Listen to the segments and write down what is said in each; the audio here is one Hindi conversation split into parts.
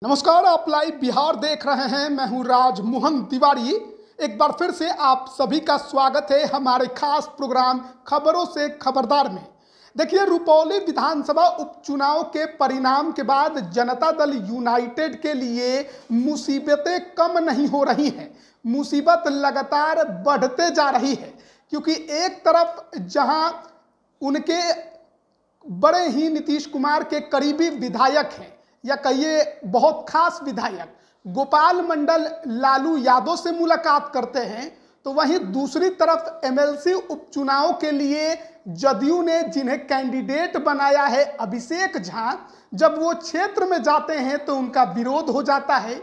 नमस्कार, आप लाइव बिहार देख रहे हैं। मैं हूं राजमोहन तिवारी। एक बार फिर से आप सभी का स्वागत है हमारे खास प्रोग्राम खबरों से खबरदार में। देखिए, रुपौली विधानसभा उपचुनाव के परिणाम के बाद जनता दल यूनाइटेड के लिए मुसीबतें कम नहीं हो रही हैं। मुसीबत लगातार बढ़ते जा रही है, क्योंकि एक तरफ जहां उनके बड़े ही नीतीश कुमार के करीबी विधायक हैं, या कहिए बहुत खास विधायक गोपाल मंडल लालू यादव से मुलाकात करते हैं, तो वहीं दूसरी तरफ एमएलसी उपचुनाव के लिए जदयू ने जिन्हें कैंडिडेट बनाया है अभिषेक झा, जब वो क्षेत्र में जाते हैं तो उनका विरोध हो जाता है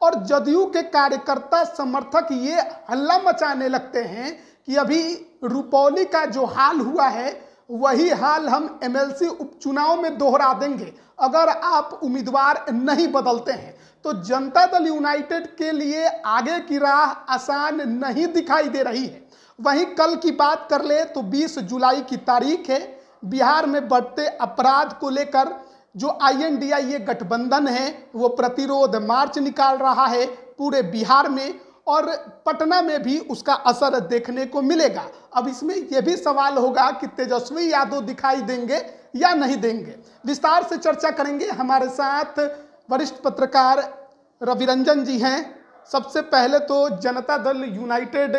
और जदयू के कार्यकर्ता समर्थक ये हल्ला मचाने लगते हैं कि अभी रुपौली का जो हाल हुआ है वही हाल हम एमएलसी उपचुनाव में दोहरा देंगे अगर आप उम्मीदवार नहीं बदलते हैं। तो जनता दल यूनाइटेड के लिए आगे की राह आसान नहीं दिखाई दे रही है। वहीं कल की बात कर ले तो 20 जुलाई की तारीख है। बिहार में बढ़ते अपराध को लेकर जो INDIA गठबंधन है वो प्रतिरोध मार्च निकाल रहा है पूरे बिहार में, और पटना में भी उसका असर देखने को मिलेगा। अब इसमें यह भी सवाल होगा कि तेजस्वी यादव दिखाई देंगे या नहीं देंगे। विस्तार से चर्चा करेंगे। हमारे साथ वरिष्ठ पत्रकार रविरंजन जी हैं। सबसे पहले तो जनता दल यूनाइटेड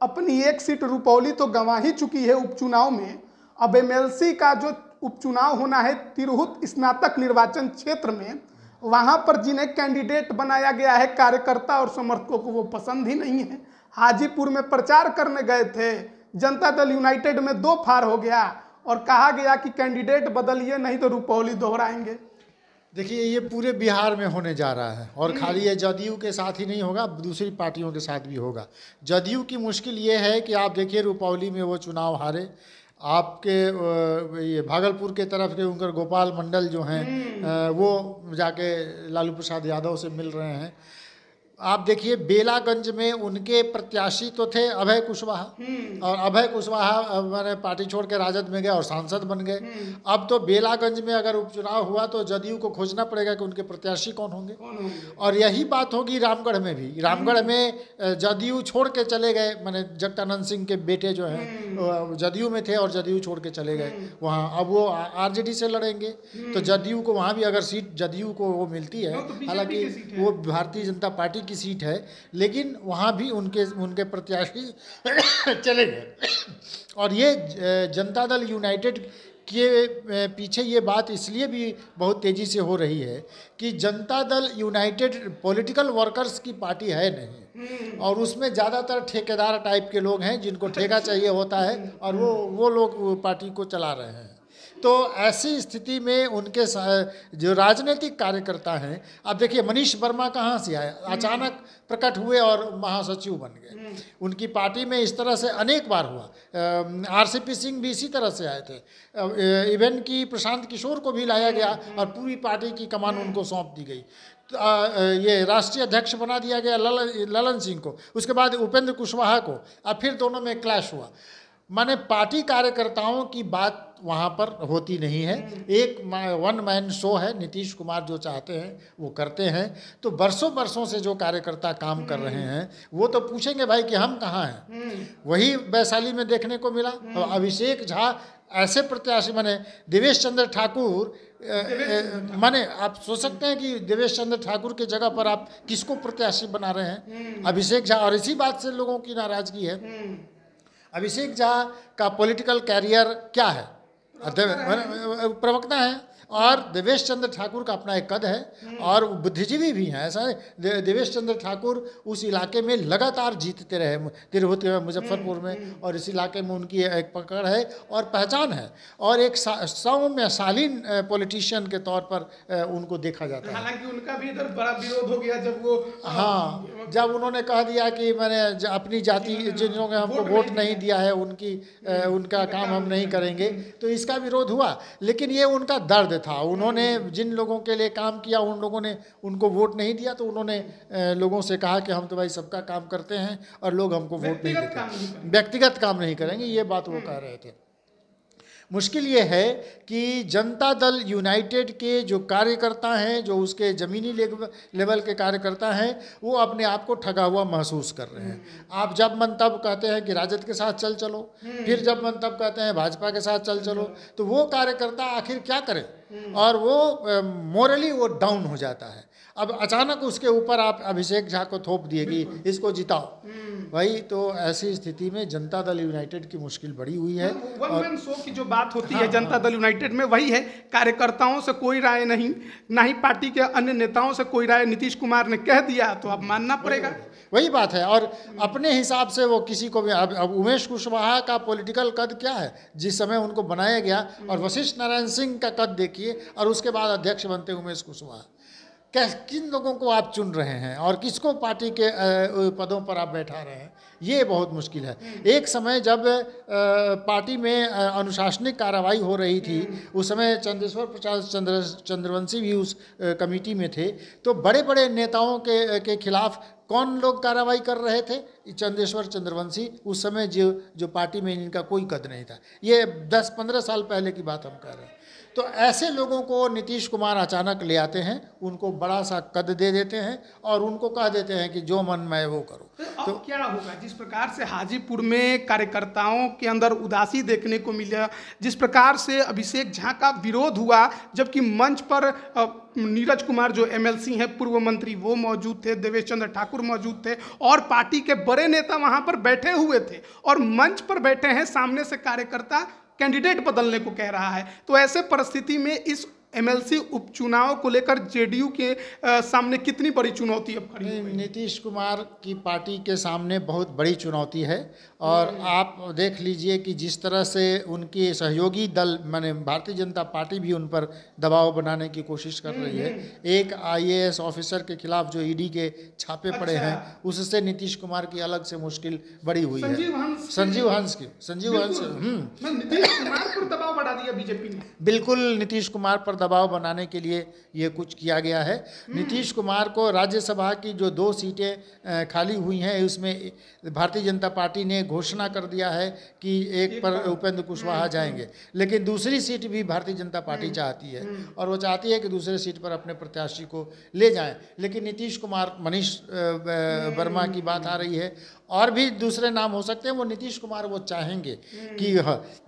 अपनी एक सीट रुपौली तो गंवा ही चुकी है उपचुनाव में। अब MLC का जो उपचुनाव होना है तिरहुत स्नातक निर्वाचन क्षेत्र में, वहां पर जिन्हें कैंडिडेट बनाया गया है कार्यकर्ता और समर्थकों को वो पसंद ही नहीं है। हाजीपुर में प्रचार करने गए थे, जनता दल यूनाइटेड में दो फार हो गया और कहा गया कि कैंडिडेट बदलिए नहीं तो रुपौली दोहराएंगे। देखिए, ये पूरे बिहार में होने जा रहा है और खाली ये जदयू के साथ ही नहीं होगा, दूसरी पार्टियों के साथ भी होगा। जदयू की मुश्किल ये है कि आप देखिए रुपौली में वो चुनाव हारे, आपके ये भागलपुर के तरफ के उनकर गोपाल मंडल जो हैं वो जाके लालू प्रसाद यादव से मिल रहे हैं। आप देखिए बेलागंज में उनके प्रत्याशी तो थे अभय कुशवाहा, और अभय कुशवाहा मैंने पार्टी छोड़ के राजद में गए और सांसद बन गए। अब तो बेलागंज में अगर उपचुनाव हुआ तो जदयू को खोजना पड़ेगा कि उनके प्रत्याशी कौन होंगे। और यही बात होगी रामगढ़ में भी। रामगढ़ में जदयू छोड़ के चले गए, मैंने जगदानंद सिंह के बेटे जो हैं जदयू में थे और जदयू छोड़ के चले गए वहाँ। अब वो RJD से लड़ेंगे, तो जदयू को वहाँ भी अगर सीट जदयू को वो मिलती है, हालांकि वो भारतीय जनता पार्टी की सीट है, लेकिन वहाँ भी उनके प्रत्याशी चले गए। और ये जनता दल यूनाइटेड के पीछे ये बात इसलिए भी बहुत तेज़ी से हो रही है कि Janata Dal United political workers की पार्टी है नहीं, और उसमें ज़्यादातर ठेकेदार टाइप के लोग हैं जिनको ठेका चाहिए होता है, और वो लोग पार्टी को चला रहे हैं। तो ऐसी स्थिति में उनके जो राजनीतिक कार्यकर्ता हैं, आप देखिए मनीष वर्मा कहाँ से आए, अचानक प्रकट हुए और महासचिव बन गए। उनकी पार्टी में इस तरह से अनेक बार हुआ। RCP सिंह भी इसी तरह से आए थे। इवन की प्रशांत किशोर को भी लाया गया और पूरी पार्टी की कमान उनको सौंप दी गई। ये राष्ट्रीय अध्यक्ष बना दिया गया ललन सिंह को, उसके बाद उपेंद्र कुशवाहा को, और फिर दोनों में क्लैश हुआ। माने पार्टी कार्यकर्ताओं की बात वहाँ पर होती नहीं है। एक वन मैन शो है, नीतीश कुमार जो चाहते हैं वो करते हैं। तो बरसों से जो कार्यकर्ता काम कर रहे हैं वो तो पूछेंगे भाई कि हम कहाँ हैं। वही वैशाली में देखने को मिला। और अभिषेक झा ऐसे प्रत्याशी, माने देवेश चंद्र ठाकुर, माने आप सोच सकते हैं कि देवेश चंद्र ठाकुर के जगह पर आप किसको प्रत्याशी बना रहे हैं, अभिषेक झा। और इसी बात से लोगों की नाराजगी है। अभिषेक झा का पॉलिटिकल कैरियर क्या है, प्रवक्ता है, और देवेश चंद्र ठाकुर का अपना एक कद है और बुद्धिजीवी भी हैं। ऐसा है देवेश चंद्र ठाकुर उस इलाके में लगातार जीतते रहे, तिरहुत मुजफ्फरपुर में, और इस इलाके में उनकी एक पकड़ है और पहचान है, और एक सौम्य शालीन पॉलिटिशियन के तौर पर उनको देखा जाता है। हालांकि उनका भी इधर बड़ा विरोध हो गया जब वो जब उन्होंने कह दिया कि मैंने अपनी जाति जिन्होंने हमको वोट नहीं दिया है उनका काम हम नहीं करेंगे, तो इसका विरोध हुआ। लेकिन ये उनका दर्द था। उन्होंने जिन लोगों के लिए काम किया उन लोगों ने उनको वोट नहीं दिया, तो उन्होंने लोगों से कहा कि हम तो भाई सबका काम करते हैं और लोग हमको वोट नहीं देते, व्यक्तिगत काम नहीं करेंगे, ये बात वो कह रहे थे। मुश्किल ये है कि जनता दल यूनाइटेड के जो कार्यकर्ता हैं, जो उसके ज़मीनी लेवल के कार्यकर्ता हैं, वो अपने आप को ठगा हुआ महसूस कर रहे हैं। आप जब मन तब कहते हैं कि राजद के साथ चल चलो, फिर जब मन तब कहते हैं भाजपा के साथ चल चलो, तो वो कार्यकर्ता आखिर क्या करे, और वो मोरली वो डाउन हो जाता है। अब अचानक उसके ऊपर आप अभिषेक झा को थोप दिए कि इसको जिताओ, भाई, तो ऐसी स्थिति में जनता दल यूनाइटेड की मुश्किल बड़ी हुई है। वन मैन शो की जो बात होती है जनता दल यूनाइटेड में, वही है, कार्यकर्ताओं से कोई राय नहीं, ना ही पार्टी के अन्य नेताओं से कोई राय। नीतीश कुमार ने कह दिया तो अब मानना पड़ेगा, वही बात है। और अपने हिसाब से वो किसी को भी, अब उमेश कुशवाहा का पॉलिटिकल कद क्या है जिस समय उनको बनाया गया, और वशिष्ठ नारायण सिंह का कद देखिए, और उसके बाद अध्यक्ष बनते उमेश कुशवाहा। किन लोगों को आप चुन रहे हैं और किसको पार्टी के पदों पर आप बैठा रहे हैं, ये बहुत मुश्किल है। एक समय जब पार्टी में अनुशासनिक कार्रवाई हो रही थी, उस समय चंद्रेश्वर प्रसाद चंद्रवंशी भी उस कमेटी में थे, तो बड़े बड़े नेताओं के खिलाफ कौन लोग कार्रवाई कर रहे थे? चंद्रेश्वर चंद्रवंशी। उस समय जो पार्टी में इनका कोई कद नहीं था। ये 10-15 साल पहले की बात हम कह रहे हैं। तो ऐसे लोगों को नीतीश कुमार अचानक ले आते हैं, उनको बड़ा सा कद दे देते हैं और उनको कह देते हैं कि जो मन में वो करो। तो क्या होगा? जिस प्रकार से हाजीपुर में कार्यकर्ताओं के अंदर उदासी देखने को मिला, जिस प्रकार से अभिषेक झा का विरोध हुआ, जबकि मंच पर नीरज कुमार जो एमएलसी हैं, पूर्व मंत्री, वो मौजूद थे, देवेश चंद्र ठाकुर मौजूद थे, और पार्टी के बड़े नेता वहां पर बैठे हुए थे, और मंच पर बैठे हैं, सामने से कार्यकर्ता कैंडिडेट बदलने को कह रहा है। तो ऐसे परिस्थिति में इस एमएलसी उपचुनाव को लेकर जेडीयू के सामने कितनी बड़ी चुनौती अब खड़ी है? नीतीश कुमार की पार्टी के सामने बहुत बड़ी चुनौती है। और आप देख लीजिए कि जिस तरह से उनके सहयोगी दल माने भारतीय जनता पार्टी भी उन पर दबाव बनाने की कोशिश कर रही है। एक आईएएस ऑफिसर के खिलाफ जो ईडी के छापे पड़े हैं, उससे नीतीश कुमार की अलग से मुश्किल बड़ी हुई है। संजीव हंस नीतीश कुमार पर दबाव बढ़ा दिया बीजेपी ने। बिल्कुल, नीतीश कुमार पर दबाव बनाने के लिए ये कुछ किया गया है। नीतीश कुमार को राज्यसभा की जो 2 सीटें खाली हुई हैं, उसमें भारतीय जनता पार्टी ने घोषणा कर दिया है कि एक पर उपेंद्र कुशवाहा जाएंगे, लेकिन दूसरी सीट भी भारतीय जनता पार्टी चाहती है, और वो चाहती है कि दूसरे सीट पर अपने प्रत्याशी को ले जाएं। लेकिन नीतीश कुमार, मनीष वर्मा की बात आ रही है, और भी दूसरे नाम हो सकते हैं। वो नीतीश कुमार वो चाहेंगे कि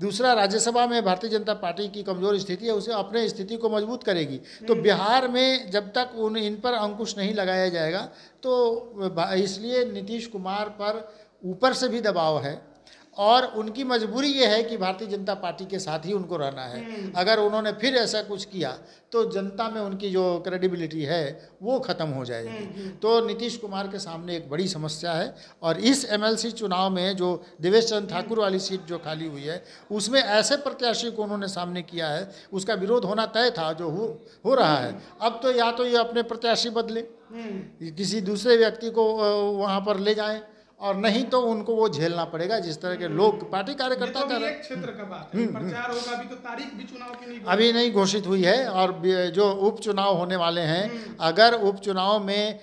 दूसरा, राज्यसभा में भारतीय जनता पार्टी की कमजोर स्थिति है, उसे अपने स्थिति को मजबूत करेगी। तो बिहार में जब तक इन पर अंकुश नहीं लगाया जाएगा, तो इसलिए नीतीश कुमार पर ऊपर से भी दबाव है, और उनकी मजबूरी ये है कि भारतीय जनता पार्टी के साथ ही उनको रहना है। अगर उन्होंने फिर ऐसा कुछ किया तो जनता में उनकी जो क्रेडिबिलिटी है वो ख़त्म हो जाएगी। तो नीतीश कुमार के सामने एक बड़ी समस्या है। और इस एमएलसी चुनाव में जो देवेश चंद्र ठाकुर वाली सीट जो खाली हुई है, उसमें ऐसे प्रत्याशी को उन्होंने सामने किया है, उसका विरोध होना तय था, जो हो रहा है। अब तो या तो ये अपने प्रत्याशी बदले, किसी दूसरे व्यक्ति को वहाँ पर ले जाएं, और नहीं तो उनको वो झेलना पड़ेगा जिस तरह के लोग पार्टी कार्यकर्ता कर रहे हैं। क्षेत्र का बात है, प्रचार होगा, अभी तो तारीख भी चुनाव की नहीं अभी नहीं घोषित हुई है। और जो उपचुनाव होने वाले हैं, अगर उपचुनाव में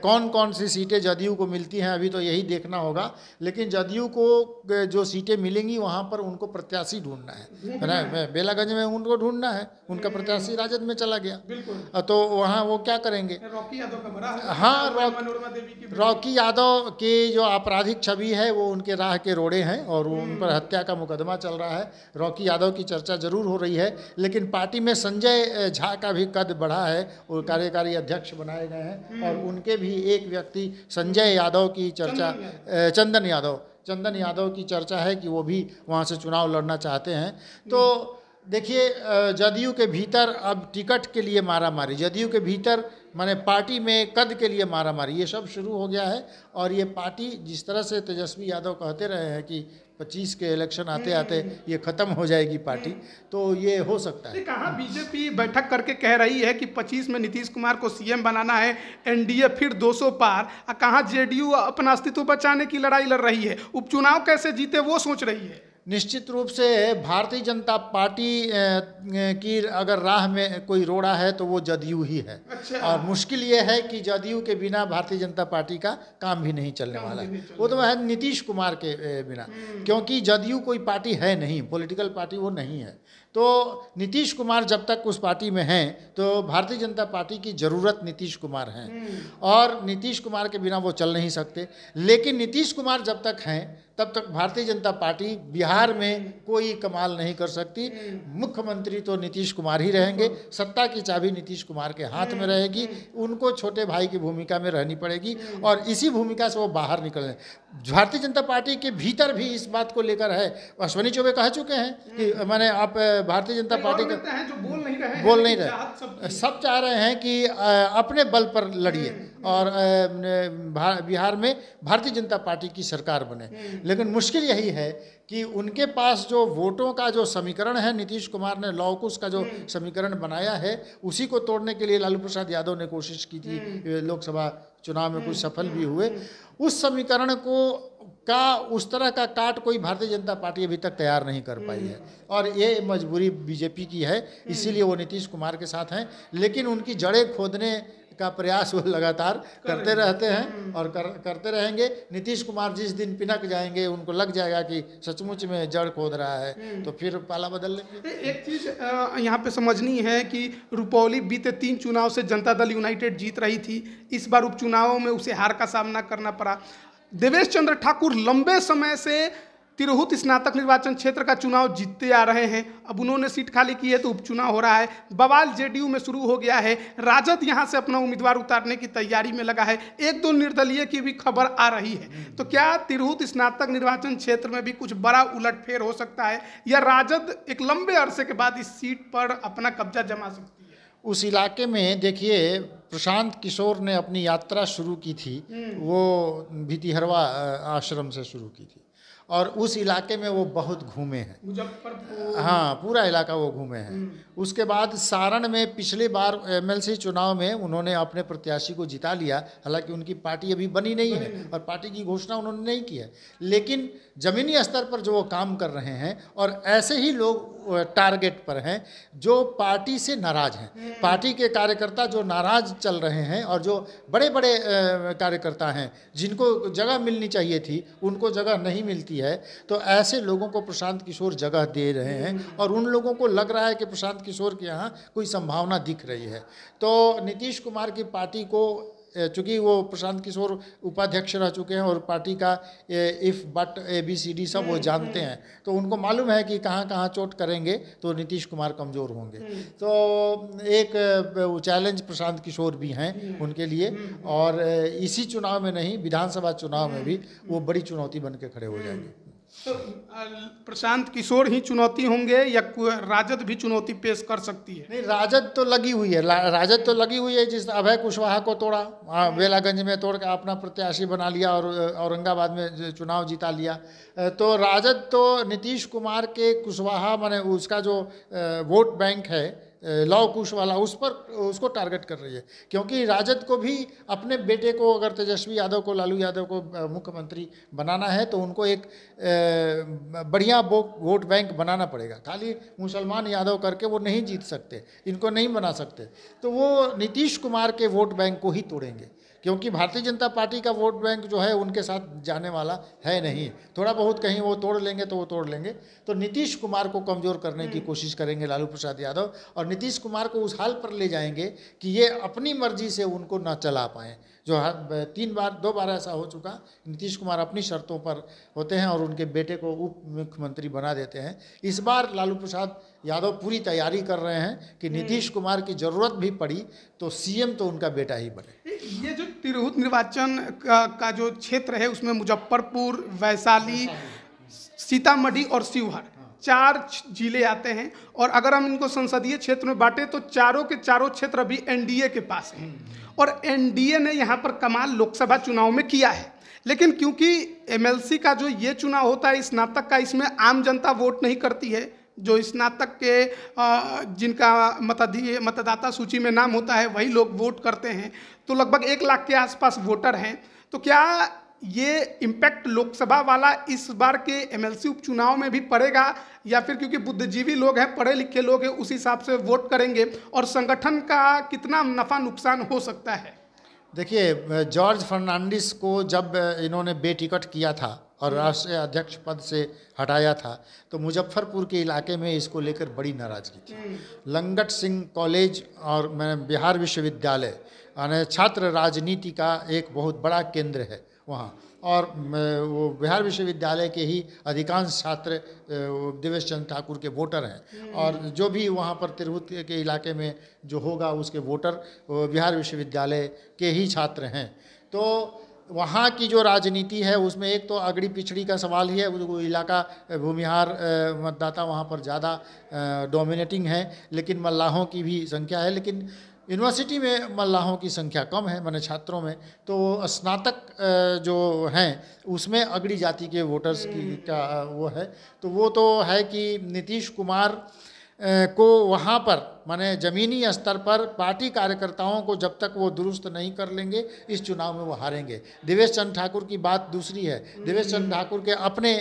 कौन कौन सी सीटें जदयू को मिलती हैं, अभी तो यही देखना होगा। लेकिन जदयू को जो सीटें मिलेंगी, वहाँ पर उनको प्रत्याशी ढूंढना है। बेलागंज में उनको ढूंढना है, उनका प्रत्याशी राजद में चला गया, तो वहाँ वो क्या करेंगे? रॉकी यादव का बड़ा है। हाँ, रॉकी यादव की जो आपराधिक छवि है वो उनके राह के रोड़े हैं, और उन पर हत्या का मुकदमा चल रहा है। रॉकी यादव की चर्चा जरूर हो रही है, लेकिन पार्टी में संजय झा का भी कद बढ़ा है, वो कार्यकारी अध्यक्ष बनाए गए हैं, और उनके भी एक व्यक्ति संजय यादव की चर्चा, चंदन यादव की चर्चा है कि वो भी वहाँ से चुनाव लड़ना चाहते हैं। तो देखिए, जदयू के भीतर अब टिकट के लिए मारामारी, जदयू के भीतर माने पार्टी में कद के लिए मारामारी, ये सब शुरू हो गया है। और ये पार्टी जिस तरह से तेजस्वी यादव कहते रहे हैं कि 25 के इलेक्शन आते आते ये ख़त्म हो जाएगी पार्टी, तो ये हो सकता है। कहाँ बीजेपी बैठक करके कह रही है कि 25 में नीतीश कुमार को सीएम बनाना है, एनडीए फिर 200 पार, कहाँ जेडीयू अपना अस्तित्व बचाने की लड़ाई लड़ रही है, उपचुनाव कैसे जीते वो सोच रही है। निश्चित रूप से भारतीय जनता पार्टी की अगर राह में कोई रोड़ा है तो वो जदयू ही है। अच्छा। और मुश्किल ये है कि जदयू के बिना भारतीय जनता पार्टी का काम भी नहीं चलने वाला है। वो तो है नीतीश कुमार के बिना, क्योंकि जदयू कोई पार्टी है नहीं, पॉलिटिकल पार्टी वो नहीं है। तो नीतीश कुमार जब तक उस पार्टी में हैं तो भारतीय जनता पार्टी की ज़रूरत नीतीश कुमार हैं, और नीतीश कुमार के बिना वो चल नहीं सकते। लेकिन नीतीश कुमार जब तक हैं तब तक भारतीय जनता पार्टी बिहार में कोई कमाल नहीं कर सकती। मुख्यमंत्री तो नीतीश कुमार ही रहेंगे, सत्ता की चाबी नीतीश कुमार के हाथ में रहेगी, उनको छोटे भाई की भूमिका में रहनी पड़ेगी और इसी भूमिका से वो बाहर निकलें। भारतीय जनता पार्टी के भीतर भी इस बात को लेकर है, अश्विनी चौबे कह चुके हैं कि मैंने आप भारतीय जनता पार्टी का जो बोल नहीं रहे, सब चाह रहे हैं कि अपने बल पर लड़िए और बिहार में भारतीय जनता पार्टी की सरकार बने। लेकिन मुश्किल यही है कि उनके पास जो वोटों का जो समीकरण है, नीतीश कुमार ने लॉकुश का जो समीकरण बनाया है, उसी को तोड़ने के लिए लालू प्रसाद यादव ने कोशिश की थी, लोकसभा चुनाव में कुछ सफल भी हुए। उस समीकरण को का उस तरह का काट कोई भारतीय जनता पार्टी अभी तक तैयार नहीं कर पाई है, और ये मजबूरी बीजेपी की है, इसीलिए वो नीतीश कुमार के साथ हैं। लेकिन उनकी जड़ें खोदने का प्रयास वो लगातार करते रहते हैं और करते रहेंगे। नीतीश कुमार जिस दिन पिनक जाएंगे, उनको लग जाएगा कि सचमुच में जड़ खोद रहा है, तो फिर पाला बदल लेंगे। एक चीज़ यहाँ पे समझनी है कि रुपौली बीते 3 चुनाव से जनता दल यूनाइटेड जीत रही थी, इस बार उपचुनावों में उसे हार का सामना करना पड़ा। देवेश चंद्र ठाकुर लंबे समय से तिरहुत स्नातक निर्वाचन क्षेत्र का चुनाव जीतते आ रहे हैं, अब उन्होंने सीट खाली की है तो उपचुनाव हो रहा है। बवाल जेडीयू में शुरू हो गया है, राजद यहां से अपना उम्मीदवार उतारने की तैयारी में लगा है, 1-2 निर्दलीय की भी खबर आ रही है। तो क्या तिरहुत स्नातक निर्वाचन क्षेत्र में भी कुछ बड़ा उलटफेर हो सकता है, या राजद एक लंबे अरसे के बाद इस सीट पर अपना कब्जा जमा सकती है? उस इलाके में देखिए, प्रशांत किशोर ने अपनी यात्रा शुरू की थी, वो भितिहरवा आश्रम से शुरू की थी, और उस इलाके में वो बहुत घूमे हैं, मुजफ्फरपुर, हाँ पूरा इलाका वो घूमे हैं। उसके बाद सारण में पिछली बार एमएलसी चुनाव में उन्होंने अपने प्रत्याशी को जिता लिया, हालांकि उनकी पार्टी अभी बनी नहीं है और पार्टी की घोषणा उन्होंने नहीं की है, लेकिन ज़मीनी स्तर पर जो वो काम कर रहे हैं, और ऐसे ही लोग टारगेट पर हैं जो पार्टी से नाराज़ हैं, पार्टी के कार्यकर्ता जो नाराज़ चल रहे हैं, और जो बड़े बड़े कार्यकर्ता हैं जिनको जगह मिलनी चाहिए थी उनको जगह नहीं मिलती है, तो ऐसे लोगों को प्रशांत किशोर जगह दे रहे हैं, और उन लोगों को लग रहा है कि प्रशांत किशोर के यहाँ कोई संभावना दिख रही है। तो नीतीश कुमार की पार्टी को, चूँकि वो प्रशांत किशोर उपाध्यक्ष रह चुके हैं और पार्टी का इफ़ बट ABCD सब वो जानते हैं, तो उनको मालूम है कि कहाँ कहाँ चोट करेंगे तो नीतीश कुमार कमज़ोर होंगे। तो एक चैलेंज प्रशांत किशोर भी हैं उनके लिए, और इसी चुनाव में नहीं, विधानसभा चुनाव में भी वो बड़ी चुनौती बन के खड़े हो जाएंगे। तो प्रशांत किशोर ही चुनौती होंगे या राजद भी चुनौती पेश कर सकती है? नहीं, राजद तो लगी हुई है, राजद तो लगी हुई है। जिस अभय कुशवाहा को तोड़ा, बेलागंज में तोड़ के अपना प्रत्याशी बना लिया और औरंगाबाद में चुनाव जीता लिया, तो राजद तो नीतीश कुमार के कुशवाहा माने उसका जो वोट बैंक है लव कुश वाला, उस पर उसको टारगेट कर रही है, क्योंकि राजद को भी अपने बेटे को, अगर तेजस्वी यादव को, लालू यादव को मुख्यमंत्री बनाना है तो उनको एक बढ़िया वोट बैंक बनाना पड़ेगा। खाली मुसलमान यादव करके वो नहीं जीत सकते, इनको नहीं बना सकते, तो वो नीतीश कुमार के वोट बैंक को ही तोड़ेंगे, क्योंकि भारतीय जनता पार्टी का वोट बैंक जो है उनके साथ जाने वाला है नहीं। थोड़ा बहुत कहीं वो तोड़ लेंगे तो वो तोड़ लेंगे, तो नीतीश कुमार को कमज़ोर करने की कोशिश करेंगे लालू प्रसाद यादव, और नीतीश कुमार को उस हाल पर ले जाएंगे कि ये अपनी मर्जी से उनको न चला पाएँ। जो 2 बार ऐसा हो चुका, नीतीश कुमार अपनी शर्तों पर होते हैं और उनके बेटे को उप मुख्यमंत्री बना देते हैं। इस बार लालू प्रसाद यादव पूरी तैयारी कर रहे हैं कि नीतीश कुमार की ज़रूरत भी पड़ी तो सीएम तो उनका बेटा ही बने। ये जो तिरहुत निर्वाचन का जो क्षेत्र है उसमें मुजफ्फरपुर, वैशाली, सीतामढ़ी और शिवहर 4 जिले आते हैं, और अगर हम इनको संसदीय क्षेत्र में बांटे तो चारों के चारों क्षेत्र अभी एनडीए के पास हैं, और एनडीए ने यहाँ पर कमाल लोकसभा चुनाव में किया है। लेकिन क्योंकि एमएलसी का जो ये चुनाव होता है स्नातक का, इसमें आम जनता वोट नहीं करती है, जो स्नातक के जिनका मतदाता सूची में नाम होता है वही लोग वोट करते हैं, तो लगभग 1 लाख के आसपास वोटर हैं। तो क्या ये इम्पैक्ट लोकसभा वाला इस बार के एमएलसी उपचुनाव में भी पड़ेगा, या फिर क्योंकि बुद्धिजीवी लोग हैं, पढ़े लिखे लोग हैं, उस हिसाब से वोट करेंगे, और संगठन का कितना नफा नुकसान हो सकता है? देखिए, जॉर्ज फर्नांडिस को जब इन्होंने बेटिकट किया था और राष्ट्रीय अध्यक्ष पद से हटाया था, तो मुजफ्फरपुर के इलाके में इसको लेकर बड़ी नाराज़गी थी। लंगट सिंह कॉलेज और बिहार विश्वविद्यालय यानी छात्र राजनीति का एक बहुत बड़ा केंद्र है वहाँ, और वो बिहार विश्वविद्यालय के ही अधिकांश छात्र देवेश चंद्र ठाकुर के वोटर हैं, और जो भी वहाँ पर तिरहुत के इलाके में जो होगा उसके वोटर बिहार विश्वविद्यालय के ही छात्र हैं। तो वहाँ की जो राजनीति है उसमें एक तो अगड़ी पिछड़ी का सवाल ही है, वो इलाका भूमिहार मतदाता वहाँ पर ज़्यादा डोमिनेटिंग है, लेकिन मल्लाहों की भी संख्या है, लेकिन यूनिवर्सिटी में मल्लाहों की संख्या कम है, माने छात्रों में। तो स्नातक जो हैं उसमें अगड़ी जाति के वोटर्स की का वो है। तो वो तो है कि नीतीश कुमार को वहाँ पर माने ज़मीनी स्तर पर पार्टी कार्यकर्ताओं को जब तक वो दुरुस्त नहीं कर लेंगे, इस चुनाव में वो हारेंगे। देवेश चंद्र ठाकुर की बात दूसरी है। देवेश चंद्र ठाकुर के अपने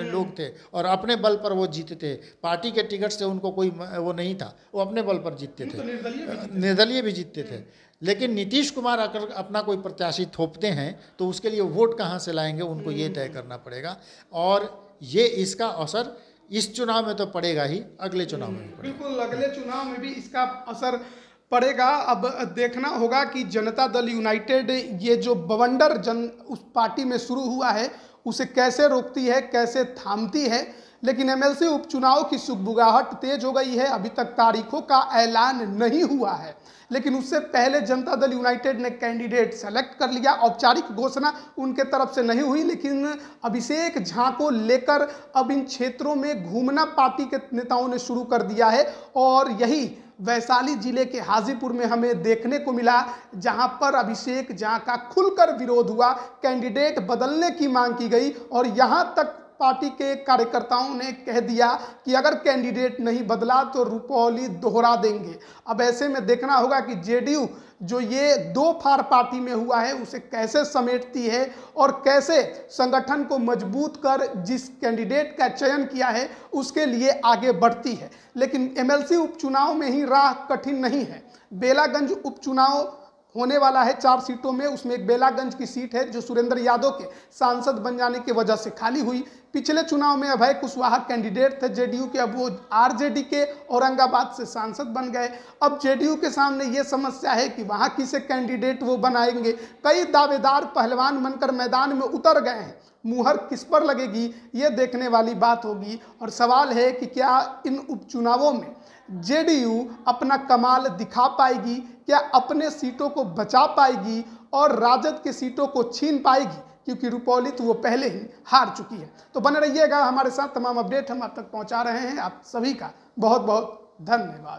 लोग थे और अपने बल पर वो जीते थे, पार्टी के टिकट से उनको कोई वो नहीं था, वो अपने बल पर जीतते थे, निर्दलीय भी जीतते थे। लेकिन नीतीश कुमार अगर अपना कोई प्रत्याशी थोपते हैं तो उसके लिए वोट कहाँ से लाएंगे, उनको ये तय करना पड़ेगा, और ये इसका असर इस चुनाव में तो पड़ेगा ही, अगले चुनाव में भी पड़ेगा। बिल्कुल, अगले चुनाव में भी इसका असर पड़ेगा। अब देखना होगा कि जनता दल यूनाइटेड ये जो बवंडर उस पार्टी में शुरू हुआ है उसे कैसे रोकती है, कैसे थामती है। लेकिन एमएलसी उपचुनाव की सुगबुगाहट तेज हो गई है। अभी तक तारीखों का ऐलान नहीं हुआ है, लेकिन उससे पहले जनता दल यूनाइटेड ने कैंडिडेट सेलेक्ट कर लिया। औपचारिक घोषणा उनके तरफ से नहीं हुई, लेकिन अभिषेक झा को लेकर अब इन क्षेत्रों में घूमना पार्टी के नेताओं ने शुरू कर दिया है। और यही वैशाली जिले के हाजीपुर में हमें देखने को मिला, जहां पर अभिषेक झा का खुलकर विरोध हुआ, कैंडिडेट बदलने की मांग की गई, और यहां तक पार्टी के कार्यकर्ताओं ने कह दिया कि अगर कैंडिडेट नहीं बदला तो रुपौली दोहरा देंगे। अब ऐसे में देखना होगा कि जेडीयू जो ये दो फार पार्टी में हुआ है उसे कैसे समेटती है और कैसे संगठन को मजबूत कर जिस कैंडिडेट का चयन किया है उसके लिए आगे बढ़ती है। लेकिन एमएलसी उपचुनाव में ही राह कठिन नहीं है। बेलागंज उपचुनाव होने वाला है 4 सीटों में, उसमें एक बेलागंज की सीट है जो सुरेंद्र यादव के सांसद बन जाने की वजह से खाली हुई। पिछले चुनाव में अभय कुशवाहा कैंडिडेट थे जेडीयू के, अब वो आरजेडी के औरंगाबाद से सांसद बन गए। अब जेडीयू के सामने ये समस्या है कि वहाँ किसे कैंडिडेट वो बनाएंगे। कई दावेदार पहलवान बनकर मैदान में उतर गए हैं, मुहर किस पर लगेगी ये देखने वाली बात होगी। और सवाल है कि क्या इन उपचुनावों में जेडीयू अपना कमाल दिखा पाएगी, क्या अपने सीटों को बचा पाएगी और राजद के सीटों को छीन पाएगी, क्योंकि रुपौली तो वो पहले ही हार चुकी है। तो बने रहिएगा हमारे साथ, तमाम अपडेट हम आप तक पहुंचा रहे हैं। आप सभी का बहुत बहुत धन्यवाद।